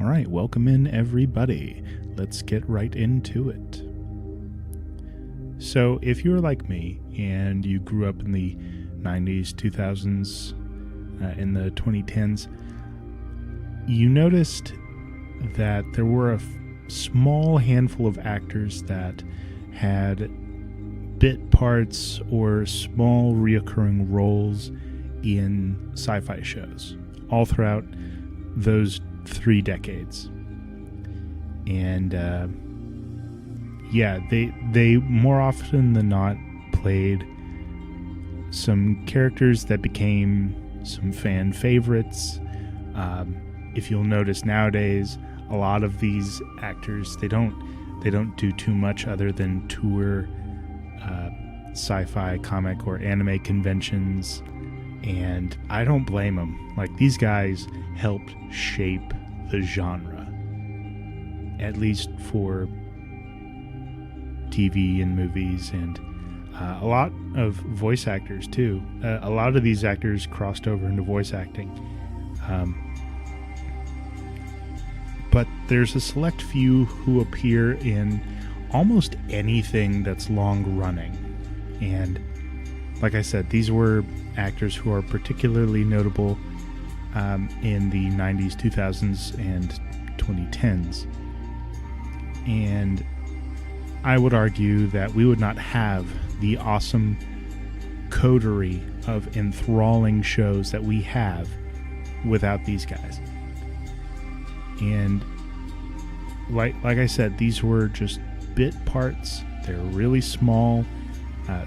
All right, welcome in everybody. Let's get right into it. So if you're like me and you grew up in the 90s, 2000s, in the 2010s, you noticed that there were a small handful of actors that had bit parts or small reoccurring roles in sci-fi shows all throughout those 3 decades. And they more often than not played some characters that became some fan favorites. If you'll notice nowadays, a lot of these actors they don't do too much other than tour sci-fi comic or anime conventions, and I don't blame them. Like, these guys helped shape the genre, at least for TV and movies, and a lot of voice actors too. A lot of these actors crossed over into voice acting, but there's a select few who appear in almost anything that's long running. And like I said, these were actors who are particularly notable in the 90s, 2000s, and 2010s. And I would argue that we would not have the awesome coterie of enthralling shows that we have without these guys. And like I said, these were just bit parts. They're really small.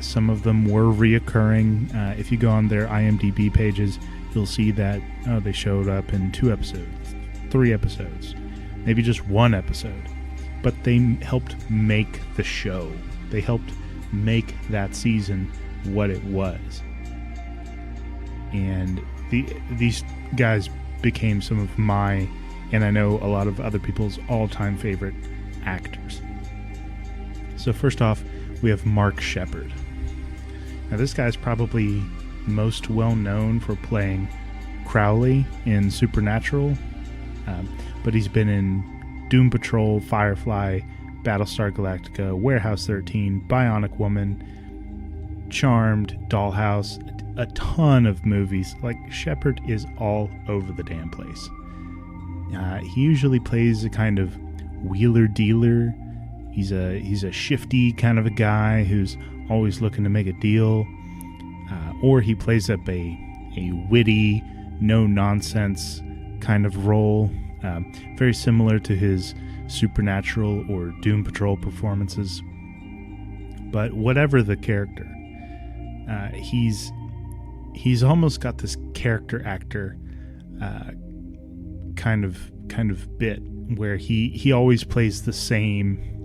Some of them were reoccurring. If you go on their IMDb pages, you'll see that they showed up in 2 episodes, 3 episodes, maybe just 1 episode. But they helped make the show. They helped make that season what it was. And these guys became some of my, and I know a lot of other people's, all-time favorite actors. So first off, we have Mark Sheppard. Now, this guy's probably most well known for playing Crowley in Supernatural, but he's been in Doom Patrol, Firefly, Battlestar Galactica, Warehouse 13, Bionic Woman, Charmed, Dollhouse, a ton of movies. Like, Sheppard is all over the damn place. He usually plays a kind of wheeler-dealer. He's a shifty kind of a guy who's always looking to make a deal, or he plays up a witty, no-nonsense kind of role, very similar to his Supernatural or Doom Patrol performances. But whatever the character, he's almost got this character actor kind of bit where he always plays the same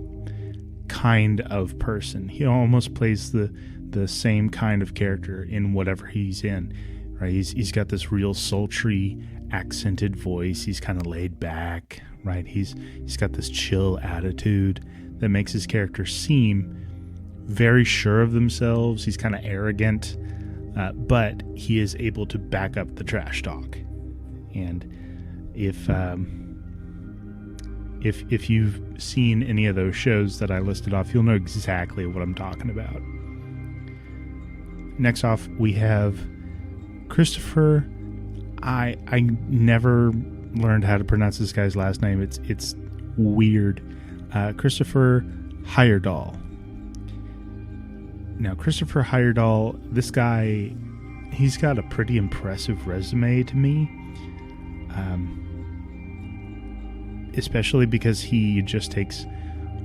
kind of person. He almost plays the same kind of character in whatever he's in, right? He's got this real sultry, accented voice. He's kind of laid back, right? He's got this chill attitude that makes his character seem very sure of themselves. He's kind of arrogant, but he is able to back up the trash talk. And if you've seen any of those shows that I listed off, you'll know exactly what I'm talking about. Next off, we have Christopher. I never learned how to pronounce this guy's last name. It's weird. Christopher Heyerdahl. Now, Christopher Heyerdahl, this guy, he's got a pretty impressive resume to me. Especially because he just takes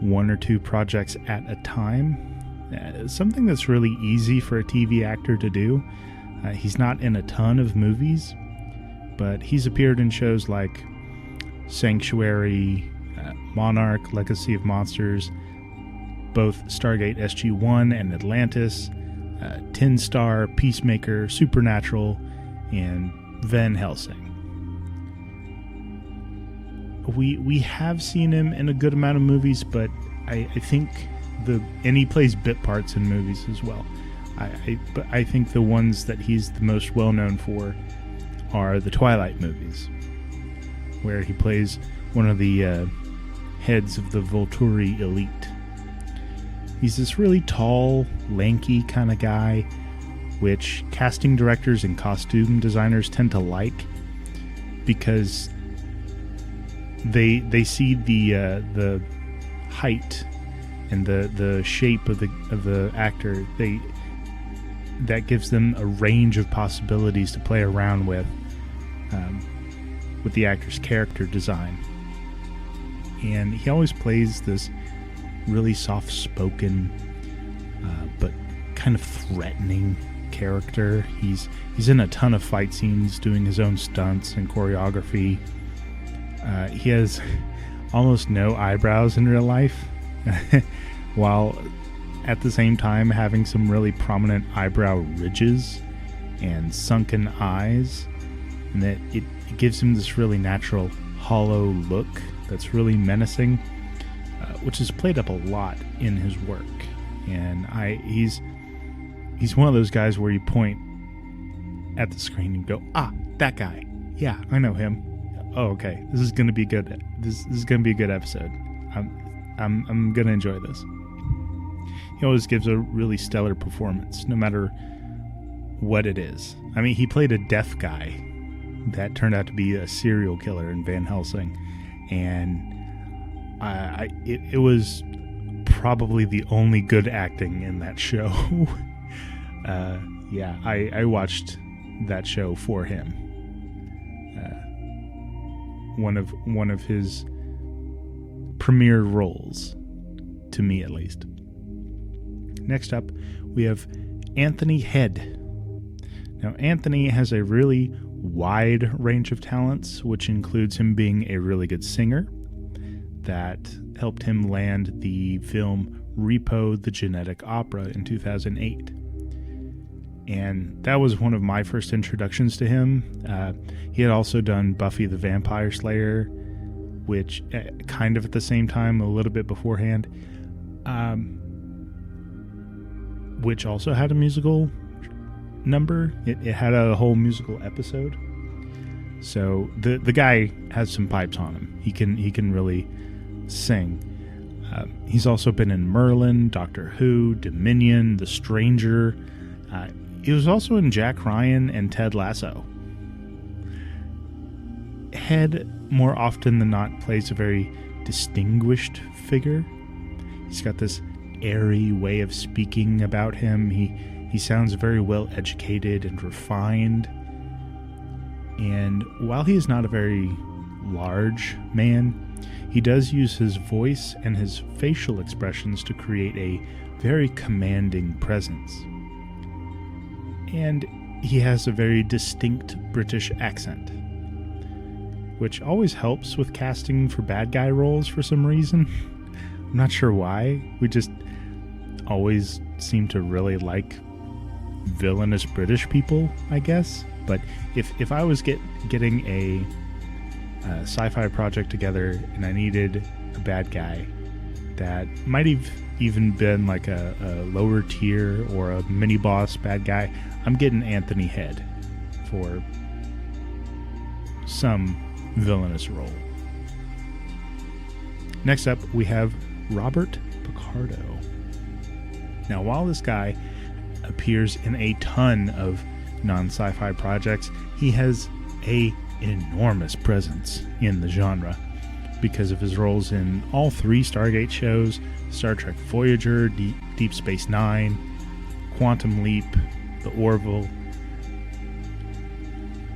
1 or 2 projects at a time. Something that's really easy for a TV actor to do. He's not in a ton of movies, but he's appeared in shows like Sanctuary, Monarch, Legacy of Monsters, both Stargate SG-1 and Atlantis, Tin Star, Peacemaker, Supernatural, and Van Helsing. We have seen him in a good amount of movies, but I think and he plays bit parts in movies as well. But I think the ones that he's the most well known for are the Twilight movies, where he plays one of the heads of the Volturi elite. He's this really tall, lanky kind of guy, which casting directors and costume designers tend to like because they see the height and the shape of the actor. That gives them a range of possibilities to play around with the actor's character design. And he always plays this really soft-spoken but kind of threatening character. He's in a ton of fight scenes doing his own stunts and choreography. He has almost no eyebrows in real life, while at the same time having some really prominent eyebrow ridges and sunken eyes, and that it gives him this really natural hollow look that's really menacing, which is played up a lot in his work. And he's one of those guys where you point at the screen and go, that guy, yeah, I know him. Oh, okay, this is gonna be good. This is gonna be a good episode. I'm gonna enjoy this. He always gives a really stellar performance, no matter what it is. I mean, he played a deaf guy that turned out to be a serial killer in Van Helsing, and it was probably the only good acting in that show. I watched that show for him. One of his premier roles, to me at least. Next up, we have Anthony Head. Now, Anthony has a really wide range of talents, which includes him being a really good singer. That helped him land the film Repo the Genetic Opera in 2008. And that was one of my first introductions to him. He had also done Buffy the Vampire Slayer, which kind of at the same time, a little bit beforehand, which also had a musical number. It had a whole musical episode. So the guy has some pipes on him. He can really sing. He's also been in Merlin, Doctor Who, Dominion, The Stranger. He was also in Jack Ryan and Ted Lasso. Head, more often than not, plays a very distinguished figure. He's got this airy way of speaking about him. He sounds very well educated and refined. And while he is not a very large man, he does use his voice and his facial expressions to create a very commanding presence. And he has a very distinct British accent, which always helps with casting for bad guy roles for some reason. I'm not sure why. We just always seem to really like villainous British people, I guess. But if I was getting a sci-fi project together and I needed a bad guy that might have even been like a lower tier or a mini boss bad guy, I'm getting Anthony Head for some villainous role. Next up, we have Robert Picardo. Now, while this guy appears in a ton of non-sci-fi projects, he has an enormous presence in the genre because of his roles in all 3 Stargate shows, Star Trek Voyager, Deep Space Nine, Quantum Leap, The Orville.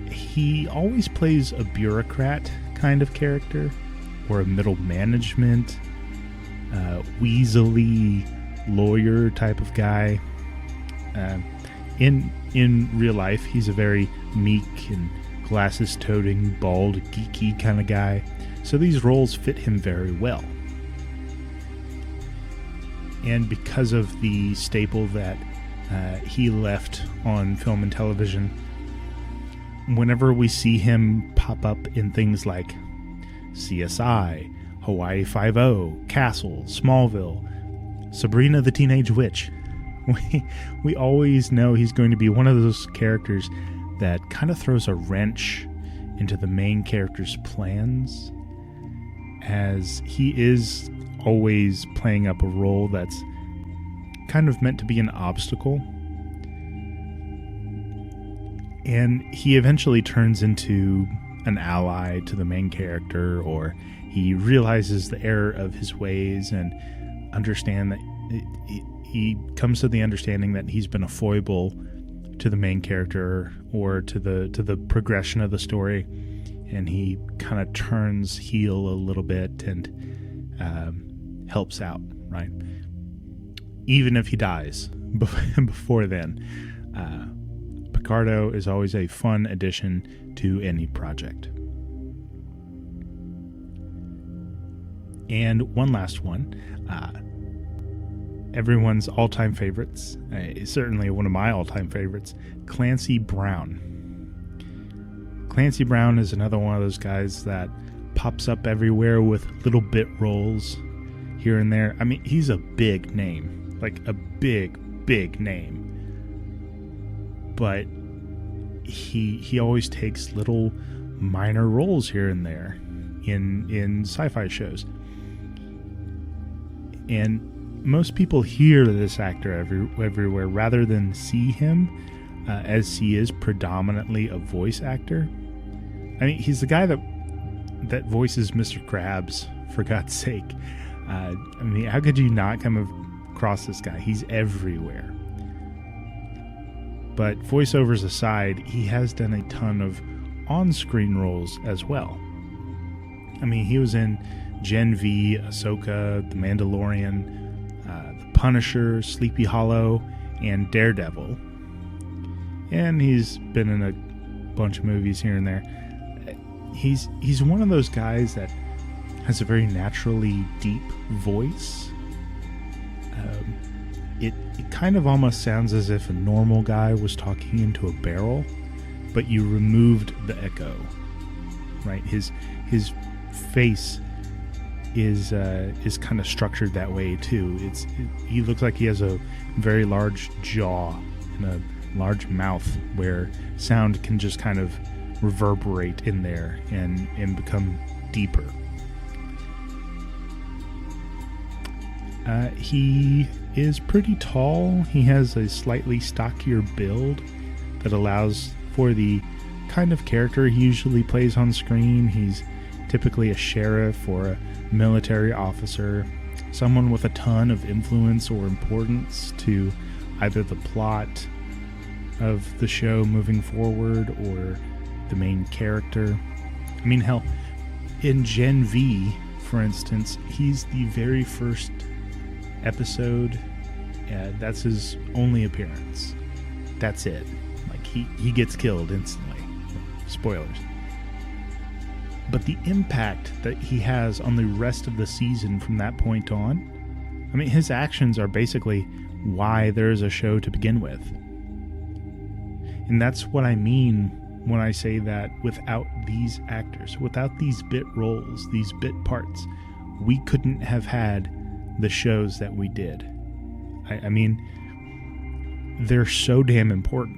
He always plays a bureaucrat kind of character, or a middle management, weaselly lawyer type of guy. In real life, he's a very meek and glasses-toting, bald, geeky kind of guy. So these roles fit him very well. And because of the staple that he left on film and television, whenever we see him pop up in things like CSI, Hawaii Five-0, Castle, Smallville, Sabrina the Teenage Witch, we always know he's going to be one of those characters that kind of throws a wrench into the main character's plans. as he is always playing up a role that's kind of meant to be an obstacle. And he eventually turns into an ally to the main character, or he realizes the error of his ways and understand that he comes to the understanding that he's been a foible to the main character or to the progression of the story, and he kind of turns heel a little bit and helps out, right? Even if he dies before then. Picardo is always a fun addition to any project. And one last one, everyone's all-time favorites, certainly one of my all-time favorites, Clancy Brown. Clancy Brown is another one of those guys that pops up everywhere with little bit roles here and there. I mean, he's a big name, like a big name. But he always takes little minor roles here and there in sci-fi shows. And most people hear this actor everywhere rather than see him, as he is predominantly a voice actor. I mean, he's the guy that voices Mr. Krabs, for God's sake. I mean, how could you not come across this guy? He's everywhere. But voiceovers aside, he has done a ton of on-screen roles as well. I mean, he was in Gen V, Ahsoka, The Mandalorian, The Punisher, Sleepy Hollow, and Daredevil. And he's been in a bunch of movies here and there. He's one of those guys that has a very naturally deep voice. It kind of almost sounds as if a normal guy was talking into a barrel, but you removed the echo, right? His face is kind of structured that way too. He looks like he has a very large jaw and a large mouth where sound can just kind of reverberate in there and become deeper. He is pretty tall. He has a slightly stockier build that allows for the kind of character he usually plays on screen. He's typically a sheriff or a military officer, someone with a ton of influence or importance to either the plot of the show moving forward or the main character. I mean, hell, in Gen V, for instance, he's the very first episode. That's his only appearance. That's it. Like, he gets killed instantly. Spoilers. But the impact that he has on the rest of the season from that point on, I mean, his actions are basically why there's a show to begin with. And that's what I mean when I say that without these actors, without these bit roles, these bit parts, we couldn't have had the shows that we did. I mean, they're so damn important,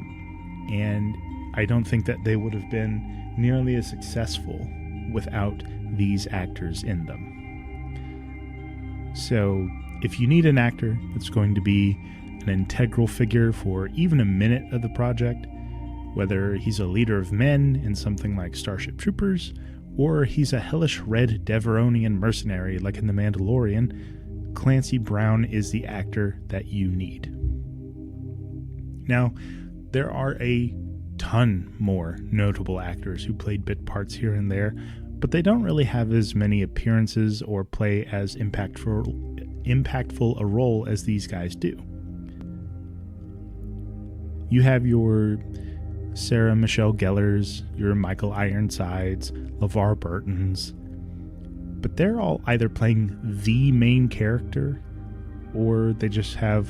and I don't think that they would have been nearly as successful without these actors in them. So if you need an actor that's going to be an integral figure for even a minute of the project, whether he's a leader of men in something like Starship Troopers, or he's a hellish red Deveronian mercenary like in The Mandalorian, Clancy Brown is the actor that you need. Now, there are a ton more notable actors who played bit parts here and there, but they don't really have as many appearances or play as impactful a role as these guys do. You have your Sarah Michelle Gellar's, your Michael Ironsides, LeVar Burton's, but they're all either playing the main character or they just have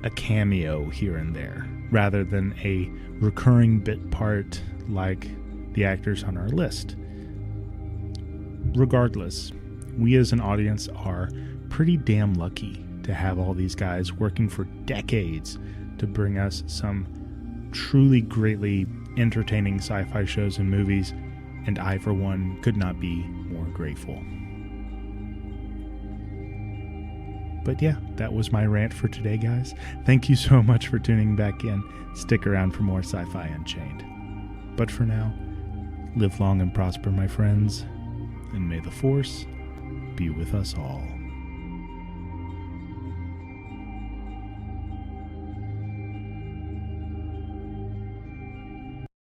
a cameo here and there rather than a recurring bit part like the actors on our list. Regardless, we as an audience are pretty damn lucky to have all these guys working for decades to bring us some truly greatly entertaining sci-fi shows and movies, and I, for one, could not be more grateful. But yeah, that was my rant for today, guys. Thank you so much for tuning back in. Stick around for more Sci-Fi Unchained. But for now, live long and prosper, my friends, and may the Force be with us all.